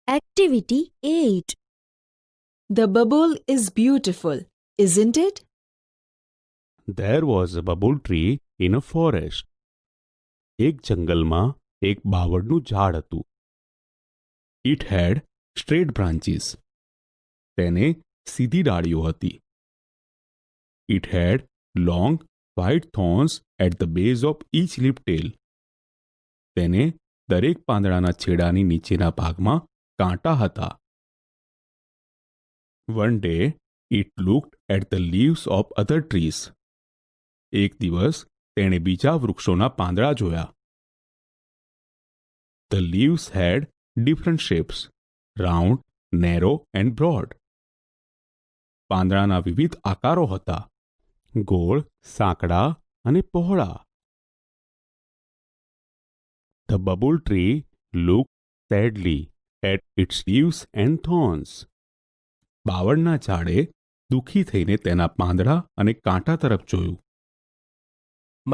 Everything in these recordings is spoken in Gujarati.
Activity 8. The bubble is beautiful, isn't it? There was a bubble tree in a forest. એક જંગલમાં એક બાવળનું ઝાડ હતું. It had straight branches. તેને સીધી ડાળીઓ હતી. It had long white thorns at the base of each leaf tail. તેને દરેક પાંદડાના છેડાની નીચેના ભાગમાં કાંટા હતા. One day it looked at the leaves of other trees. એક દિવસ તેણે બીજા વૃક્ષોના પાંદડા જોયા. The leaves had different shapes, round, narrow and broad. પાંદડાના વિવિધ આકારો હતા, ગોળ, સાંકડા અને પહોળા. The bubble tree looked sadly at its leaves and thorns. બાવળના ઝાડે દુઃખી થઈને તેના પાંદડા અને કાંટા તરફ જોયું.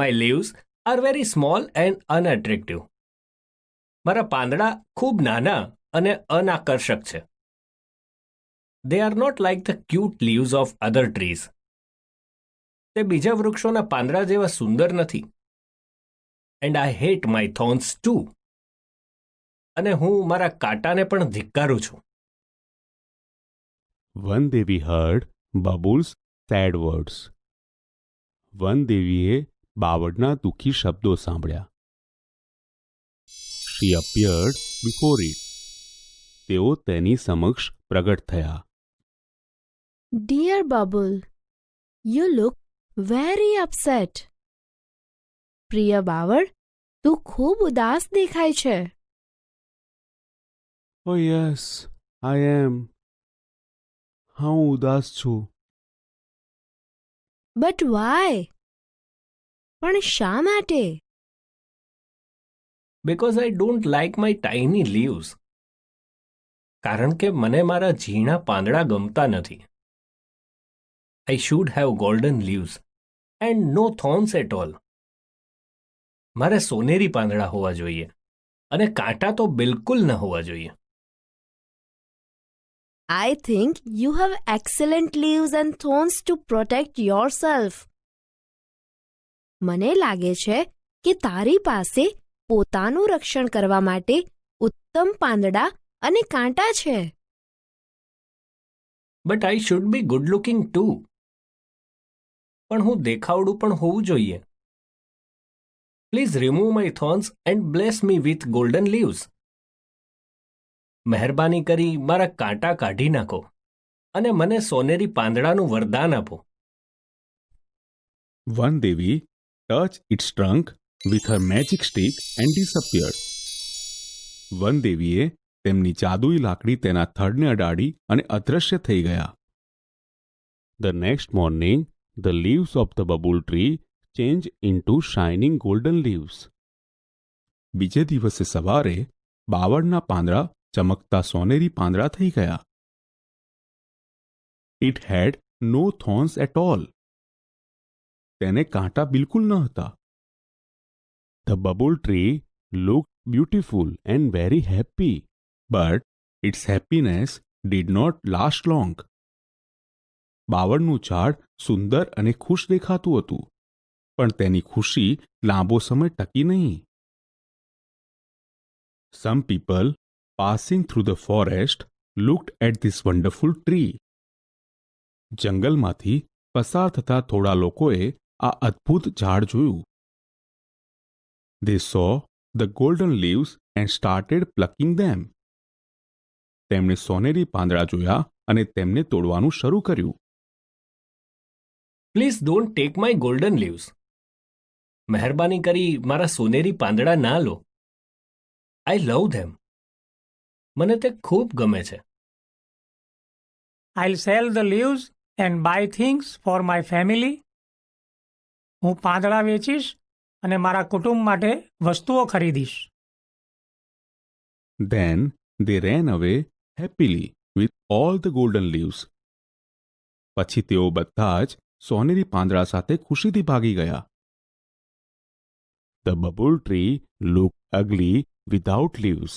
My leaves are very small and unattractive. મારા પાંદડા ખૂબ નાના અને અનાકર્ષક છે. They are not like the cute leaves of other trees. તે બીજા વૃક્ષોના પાંદડા જેવા સુંદર નથી. And I hate my thorns too. અને હું મારા કાંટાને પણ ધિક્કારું છું. One day we heard Bubbles' sad words. One દેવીએ બાવળના દુઃખી શબ્દો સાંભળ્યા. She appeared before it. તેઓ તેની સમક્ષ પ્રગટ થયા. Dear Bubble, you look very upset. પ્રિય બાવળ, તું ખૂબ ઉદાસ દેખાય છે. Oh yes, I am. હા, હું ઉદાસ છું. But why? પણ શા માટે? Because I don't like my tiny leaves. કારણ કે મને મારા ઝીણા પાંદડા ગમતા નથી. I should have golden leaves and no thorns at all. મારે સોનેરી પાંદડા હોવા જોઈએ અને કાંટા તો બિલકુલ ન હોવા જોઈએ. I think you have excellent leaves and thorns to protect yourself. મને લાગે છે કે તારી પાસે પોતાનું રક્ષણ કરવા માટે ઉત્તમ પાંદડા અને કાંટા છે. But I should be good looking too. પણ હું દેખાવડું પણ હોવું જોઈએ. Please remove my thorns and bless me with golden leaves. મહેરબાની કરી મારા કાંટા કાઢી નાખો અને મને સોનેરી પાંદડાનું વરદાન આપો. One Devi touched its trunk with her magic stick and disappeared. One દેવીએ તેમની જાદુઈ લાકડી તેના થડને અડાડી અને અદૃશ્ય થઈ ગયા. The next morning, the leaves of the bubble tree changed into shining golden leaves. બીજે દિવસે સવારે બાવળના પાંદડા ચમકતા સોનેરી પાંદડા થઈ ગયા. It had no thorns at all. તેને કાંટા બિલકુલ ન હતા. The bubble tree looked beautiful and very happy, but its happiness did not last long. બાવળનું ઝાડ સુંદર અને ખુશ દેખાતું હતું, પણ તેની ખુશી લાંબો સમય ટકી નહીં. Some people passing through the forest looked at this wonderful tree. જંગલમાંથી પસાર થતા થોડા લોકોએ આ અદ્ભુત ઝાડ જોયું. They saw the golden leaves and started plucking them. તેમણે સોનેરી પાંદડા જોયા અને તેમને તોડવાનું શરૂ કર્યું. Please don't take my golden leaves. મહેરબાની કરી મારા સોનેરી પાંદડા ના લો. I love them. મને તે ખૂબ ગમે છે. I'll sell the leaves and buy things for my family. હું પાંદડા વેચીશ અને મારા કુટુંબ માટે વસ્તુઓ ખરીદીશ. Then they ran away happily with all the golden leaves. પછી તેઓ બધા જ સોનેરી પાંદડા સાથે ખુશીથી ભાગી ગયા. The bubble tree looked ugly without leaves.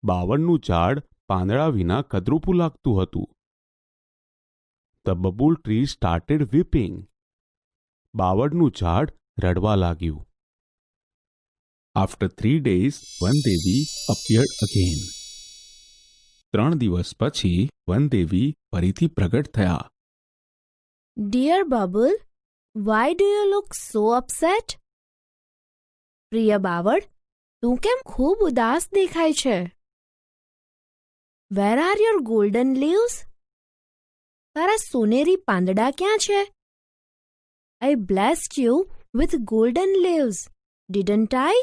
બાવળનું ઝાડ પાંદડા વિના કદરૂપું લાગતું હતું. The babul tree started weeping. બાવળનું ઝાડ રડવા લાગ્યું. આફ્ટર 3 days, વનદેવી અપિયર્ડ અગેન. 3 દિવસ પછી વનદેવી ફરીથી પ્રગટ થયા. Dear babul, why do you look so upset? પ્રિય બાવળ, તું કેમ ખૂબ ઉદાસ દેખાય છે? Where are your golden leaves? તારા સોનેરી પાંદડા ક્યાં છે? I blessed you with golden leaves, didn't I?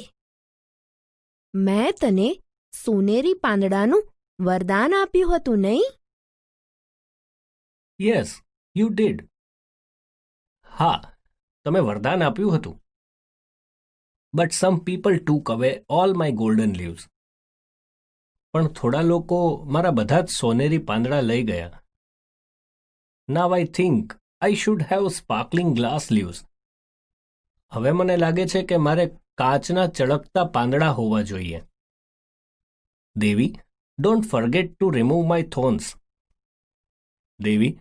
મેં તને સોનેરી પાંદડાનું વરદાન આપ્યું હતું, નહીં? Yes, you did. હા, તમે વરદાન આપ્યું હતું. બટ સમ પીપલ ટૂક અવે ઓલ માય ગોલ્ડન લીવ્સ. પણ થોડા લોકો મારા બધા જ સોનેરી પાંદડા લઈ ગયા. Now I think I should have sparkling glass leaves. હવે મને લાગે છે કે મારે કાચના ચળકતા પાંદડા હોવા જોઈએ. Devi, don't forget to remove my thorns. દેવી,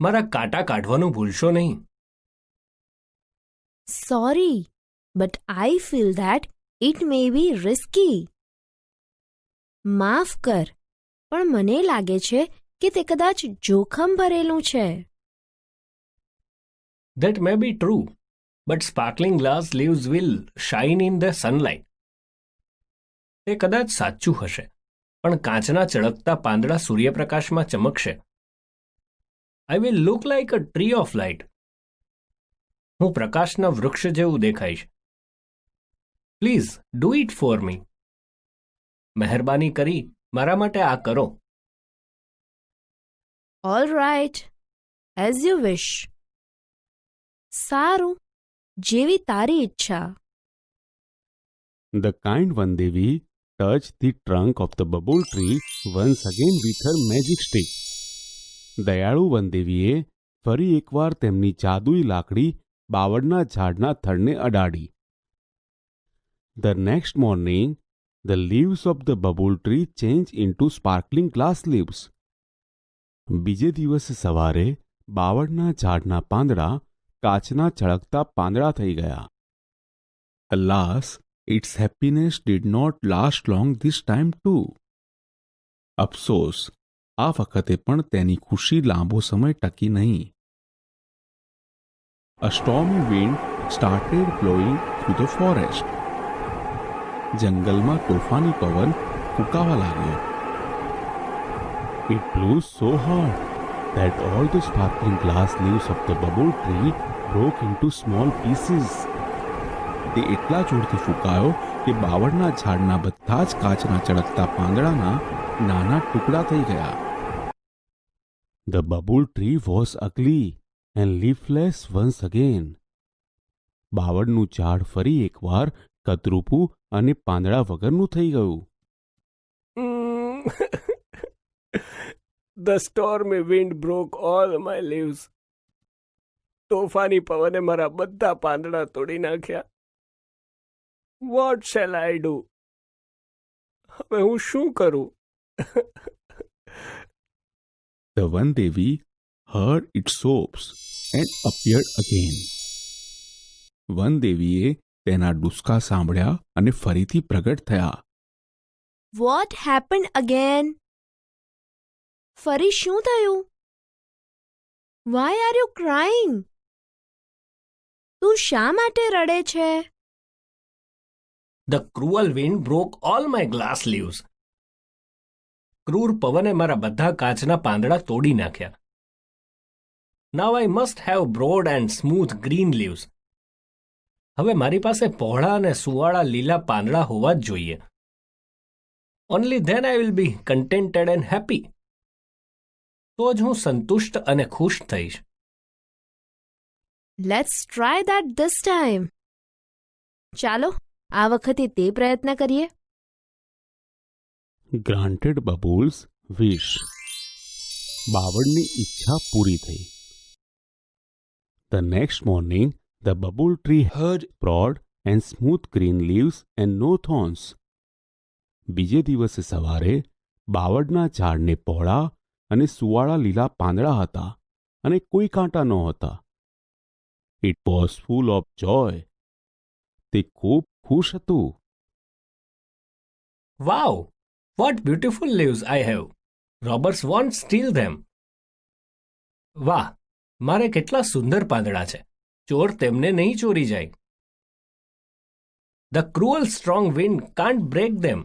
મારા કાંટા કાઢવાનું ભૂલશો નહીં. Sorry, but I feel that it may be risky. માફ કર, પણ મને લાગે છે કે તે કદાચ જોખમ ભરેલું છે. That may be true, but sparkling glass leaves will shine in the sunlight. તે કદાચ સાચું હશે, પણ કાચના ચળકતા પાંદડા સૂર્યપ્રકાશમાં ચમકશે. I will look like a tree of light. હું પ્રકાશના વૃક્ષ જેવું દેખાઈશ. Please do it for me. મહેરબાની કરી મારા માટે આ કરો. All right, as you wish. સારું, જેવી તારી ઈચ્છા. The kind Vandevi touched the trunk of the bubble tree once again with her magic stick. દયાળુ વનદેવીએ ફરી એકવાર તેમની જાદુઈ લાકડી બાવળના ઝાડના થડને અડાડી. The next morning, the leaves of the bubble tree changed into sparkling glass leaves. બીજે દિવસે સવારે બાવળના ઝાડના પાંદડા કાચના ચળકતા પાંદડા થઈ ગયા. Alas, its happiness did not last long this time too. અફસોસ, આ વખતે પણ તેની ખુશી લાંબો સમય ટકી નહીં. A stormy wind started blowing through the forest. જંગલમાં તોફાની પવન ફૂંકાવા લાગ્યો. It blew so hard that all the sparkling glass leaves of the bubble tree broke into small pieces. તે એટલા જોરથી ફૂંકાયો કે બાવળના ઝાડના બધા જ કાચના ચળકતા પાંદડાના નાના ટુકડા થઈ ગયા. The bubble tree was ugly and leafless once again. બાવળનું ઝાડ ફરી એકવાર કદરૂપું અને પાંદડા વગરનું થઈ ગયું. The stormy wind broke all my leaves. તોફાની પવને મારા બધા પાંદડા તોડી નાખ્યા. What shall I do? હવે હું શું કરું? The Vandevi heard its sobs and appeared again. વનદેવીએ તેના ડુસકા સાંભળ્યા અને ફરીથી પ્રગટ થયા. What happened again? ફરી શું થયું? Why are you crying? તું શા માટે રડે છે? The cruel wind broke all my glass leaves. ક્રૂર પવને મારા બધા કાચના પાંદડા તોડી નાખ્યા. Now I must have broad and smooth green leaves. હવે મારી પાસે પહોળા અને સુવાળા લીલા પાંદડા હોવા જ જોઈએ. Only then I will be contented and happy. તો જ હું સંતુષ્ટ અને ખુશ થઈશ. Let's try that this time. ચાલો આ વખતે તે પ્રયત્ન કરીએ. Granted Babul's wish. બાવળની ઈચ્છા પૂરી થઈ. The next morning, the bubble tree had broad and smooth green leaves and no thorns. બીજે દિવસે સવારે બાવળના ઝાડને પહોળા અને સુવાળા લીલા પાંદડા હતા અને કોઈ કાંટા નહોતા. It was full of joy. તે ખૂબ ખુશ હતું. Wow, what beautiful leaves I have. Robbers won't steal them. વાહ, મારે કેટલા સુંદર પાંદડા છે. ચોર તેમને નહીં ચોરી જાય. The cruel strong wind can't break them.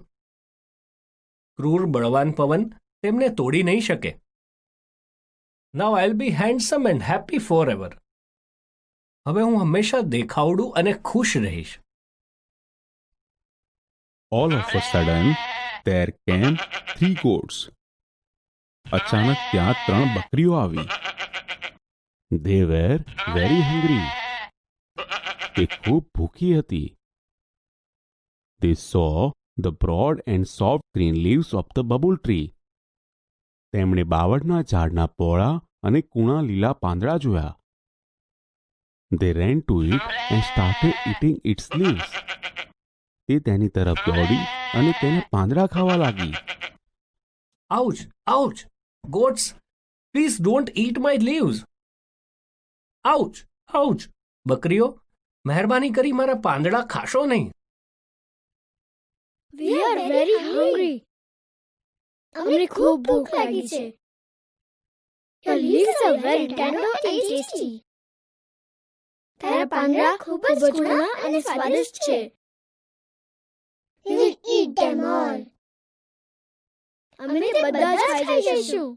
ક્રૂર બળવાન પવન તેમને તોડી નહીં શકે. Now I'll be handsome and happy forever. હવે હું હંમેશા દેખાવડું અને ખુશ રહીશ. All of a sudden, there came 3 goats. અચાનક ત્યાં 3 બકરીઓ આવી. They were very hungry. તે ખૂબ ભૂખી હતી. They saw the broad and soft green leaves of the bubble tree. તેમણે બાવળના ઝાડના પહોળા અને કૂણા લીલા પાંદડા જોયા. They ran to it and started eating its leaves. તે તેની તરફ દોડી અને તેને પાંદડા ખાવા લાગી. Ouch, ouch, goats, please don't eat my leaves. Ouch, ouch, બકરીઓ, મહેરબાની કરી મારા પાંદડા ખાશો નહીં. We are very hungry. અમને ખૂબ ભૂખ લાગી છે. Your leaves are very tender and tasty. તારા પાંદડા ખૂબ જ કુણા અને સ્વાદિષ્ટ છે. We will eat them all. અમે તે બધા જ ખાઈ જઈશું.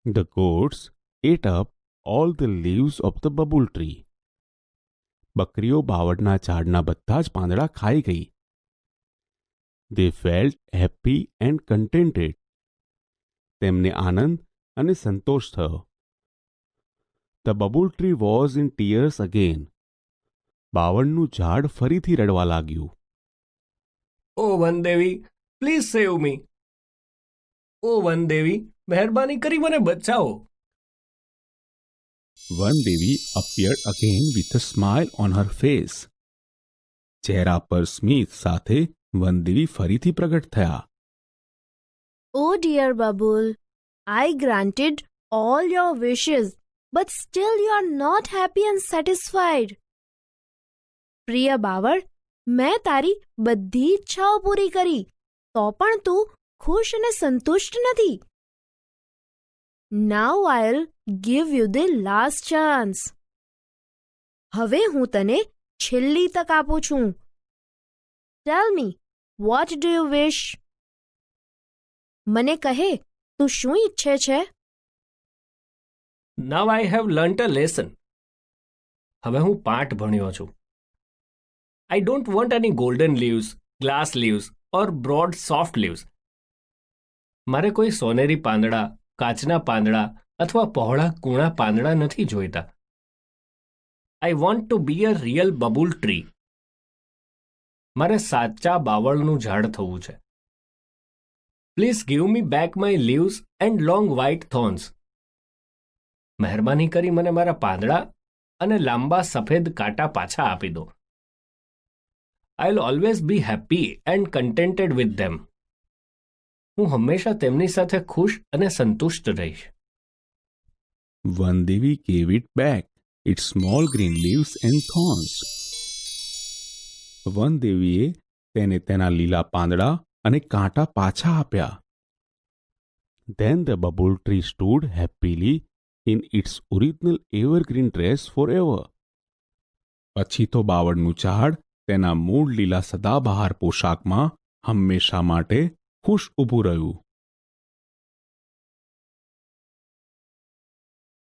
The goats ate up all the leaves of the bubble tree. બકરીઓ બાવળના ઝાડના બધા જ પાંદડા ખાઈ ગઈ. They felt happy and contented. તેમને આનંદ અને સંતોષ થયો. The bubble tree was in tears again. બાવળનું ઝાડ ફરીથી રડવા લાગ્યું. ઓ વનદેવી, પ્લીઝ સેવ મી. ઓ વનદેવી, મહેરબાની કરી મને બચાવો. વનદેવી appeared again with a smile on her face. ચહેરા પર સ્મિત સાથે વનદેવી ફરીથી પ્રગટ થયા. Oh dear Babul, I granted all your wishes, but still you are not happy and satisfied. પ્રિય બાવળ, મેં તારી બધી ઈચ્છાઓ પૂરી કરી, તો પણ તું ખુશ અને સંતુષ્ટ નથી. Now I'll give you the last chance. હવે હું તને છેલ્લી તક આપું છું. Tell me, what do you wish? મને કહે, તું શું ઈચ્છે છે? Now I have learnt a lesson. હવે હું પાઠ ભણ્યો છું. I don't want any golden leaves, glass leaves or broad soft leaves. મારે કોઈ સોનેરી પાંદડા, કાચના પાંદડા અથવા પહોળા કૂણા પાંદડા નથી જોઈતા. I want to be a real bubble tree. મારે સાચા બાવળનું ઝાડ થવું છે. Please give me back my leaves and long white thorns. મહેરબાની કરી મને મારા પાંદડા અને લાંબા સફેદ કાંટા પાછા આપી દો. I'll always be happy and contented with them. હું હંમેશા તેમની સાથે ખુશ અને સંતુષ્ટ રહીશ. વનદેવી gave it back its small green leaves and thorns. વનદેવીએ તેને તેના લીલા પાંદડા અને કાંટા પાછા આપ્યા. Then the bubble tree stood happily in its original evergreen dress forever. પછી તો બાવળનું ઝાડ તેના મૂળ લીલા સદાબહાર પોશાકમાં હંમેશા માટે ખુશ ઊભું રહ્યું.